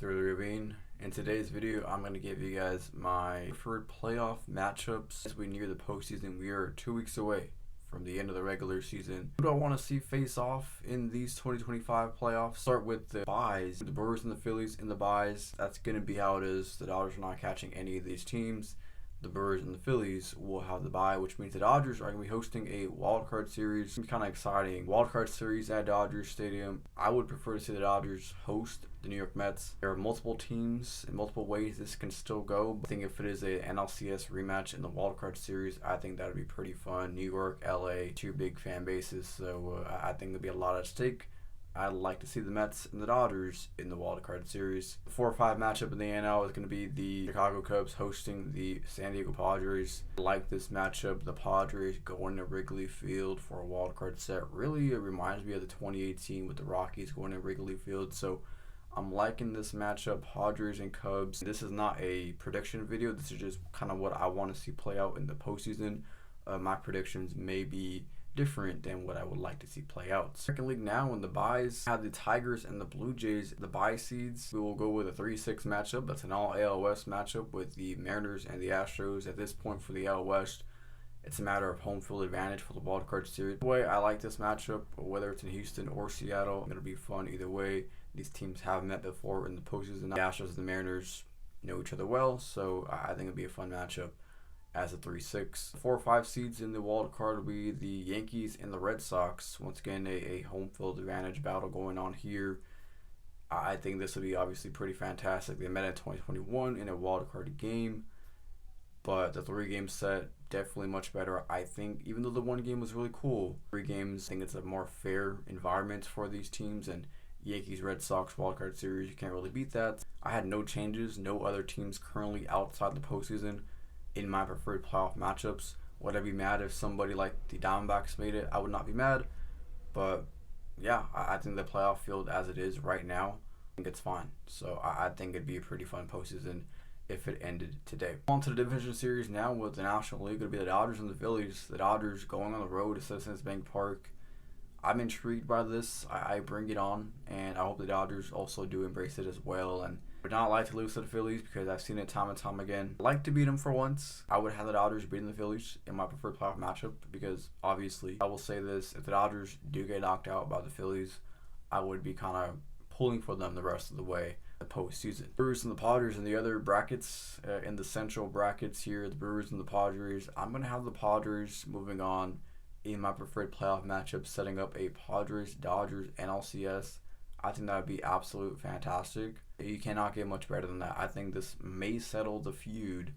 Through the Ravine. In today's video, I'm going to give you guys my preferred playoff matchups as we near the postseason. We are 2 weeks away from the end of the regular season. Who do I want to see face off in these 2025 playoffs? Start with the byes. The Brewers and the Phillies in the byes. That's going to be how it is. The Dodgers are not catching any of these teams. The Brewers and the Phillies will have the bye, which means the Dodgers are going to be hosting a wild card series. It's kind of exciting. Wild card series at Dodgers Stadium. I would prefer to see the Dodgers host the New York Mets. There are multiple teams in multiple ways this can still go. I think if it is a NLCS rematch in the wild card series, I think that would be pretty fun. New York, LA, two big fan bases, so I think there'll be a lot at stake. I'd like to see the Mets and the Dodgers in the wild card series. The 4-5 matchup in the NL is going to be the Chicago Cubs hosting the San Diego Padres. I like this matchup. The Padres going to Wrigley Field for a wild card set. Really, it reminds me of the 2018 with the Rockies going to Wrigley Field. So I'm liking this matchup, Padres and Cubs. This is not a prediction video. This is just kind of what I want to see play out in the postseason. My predictions may be different than what I would like to see play out. Second league now in the byes, have the Tigers and the Blue Jays, the bye seeds. We will go with a 3-6 matchup. That's an all AL West matchup with the Mariners and the Astros. At this point for the AL West, it's a matter of home field advantage for the wild card series. The way I like this matchup, whether it's in Houston or Seattle, it's going to be fun either way. These teams have met before in the postseason. The Astros and the Mariners know each other well, so I think it'll be a fun matchup as a 3-6. 4-5 seeds in the wild card will be the Yankees and the Red Sox. Once again, a home field advantage battle going on here. I think this will be obviously pretty fantastic. They met in 2021 in a wild card game, but the 3-game set definitely much better. I think even though the one game was really cool, 3 games, I think it's a more fair environment for these teams, and Yankees Red Sox wildcard series, you can't really beat that. I had no changes, no other teams currently outside the postseason in my preferred playoff matchups. Would I be mad if somebody like the Diamondbacks made it? I would not be mad, but yeah, I think the playoff field as it is right now, I think it's fine. So I think it'd be a pretty fun postseason if it ended today. On to the division series now with the National League. It'll be the Dodgers and the Phillies. The Dodgers going on the road to Citizens Bank Park. I'm intrigued by this. I bring it on, and I hope the Dodgers also do embrace it as well. And I would not like to lose to the Phillies because I've seen it time and time again. I'd like to beat them for once. I would have the Dodgers beating the Phillies in my preferred playoff matchup because obviously, I will say this, if the Dodgers do get knocked out by the Phillies, I would be kind of pulling for them the rest of the way the postseason. Brewers and the Padres in the other brackets, in the central brackets here, the Brewers and the Padres. I'm going to have the Padres moving on in my preferred playoff matchup, setting up a Padres-Dodgers NLCS. I think that would be absolute fantastic. You cannot get much better than that. I think this may settle the feud.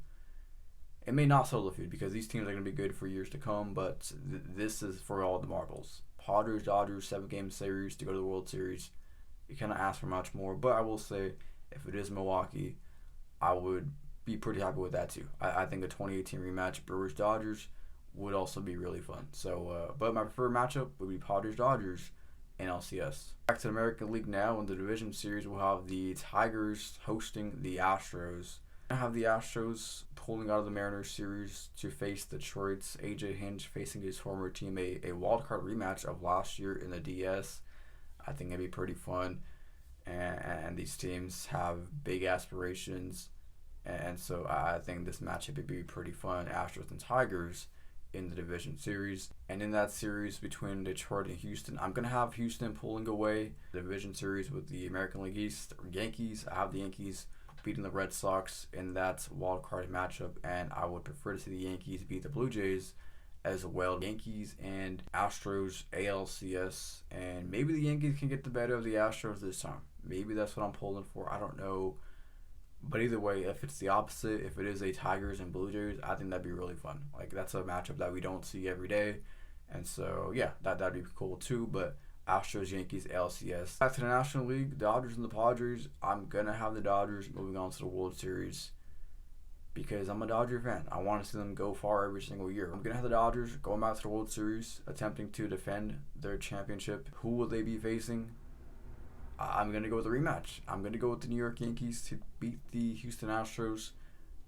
It may not settle the feud because these teams are going to be good for years to come, but this is for all the marbles. Padres-Dodgers 7-game series to go to the World Series. You cannot ask for much more, but I will say if it is Milwaukee, I would be pretty happy with that too. I think a 2018 rematch, Brewers-Dodgers, would also be really fun. So, but my preferred matchup would be Padres-Dodgers NLCS. Back to the American League now. In the division series, we'll have the Tigers hosting the Astros. I have the Astros pulling out of the Mariners series to face Detroit's AJ Hinch facing his former team, a wildcard rematch of last year in the DS. I think it'd be pretty fun, and these teams have big aspirations, and so I think this matchup would be pretty fun. Astros and Tigers in the division series. And in that series between Detroit and Houston, I'm going to have Houston pulling away the division series with the American League East Yankees. I have the Yankees beating the Red Sox in that wild card matchup, and I would prefer to see the Yankees beat the Blue Jays as well. Yankees and Astros ALCS, and maybe the Yankees can get the better of the Astros this time. Maybe that's what I'm pulling for. I don't know. But either way, if it's the opposite, if it is a Tigers and Blue Jays, I think that'd be really fun. Like, that's a matchup that we don't see every day. And so, yeah, that'd be cool too. But Astros, Yankees, LCS. Back to the National League, Dodgers and the Padres. I'm going to have the Dodgers moving on to the World Series because I'm a Dodger fan. I want to see them go far every single year. I'm going to have the Dodgers going back to the World Series, attempting to defend their championship. Who will they be facing? I'm going to go with a rematch. I'm going to go with the New York Yankees to beat the Houston Astros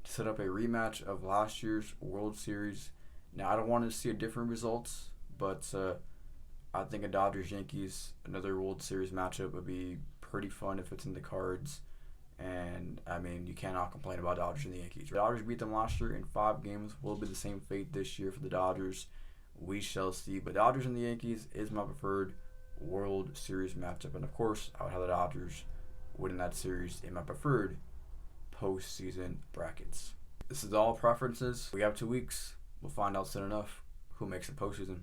to set up a rematch of last year's World Series. Now, I don't want to see a different results, but I think a Dodgers-Yankees, another World Series matchup would be pretty fun if it's in the cards. And I mean, you cannot complain about Dodgers and the Yankees. The Dodgers beat them last year in 5 games. Will it be the same fate this year for the Dodgers? We shall see. But Dodgers and the Yankees is my preferred World Series matchup. And of course, I would have the Dodgers winning that series in my preferred postseason brackets. This is all preferences. We have 2 weeks. We'll find out soon enough who makes the postseason.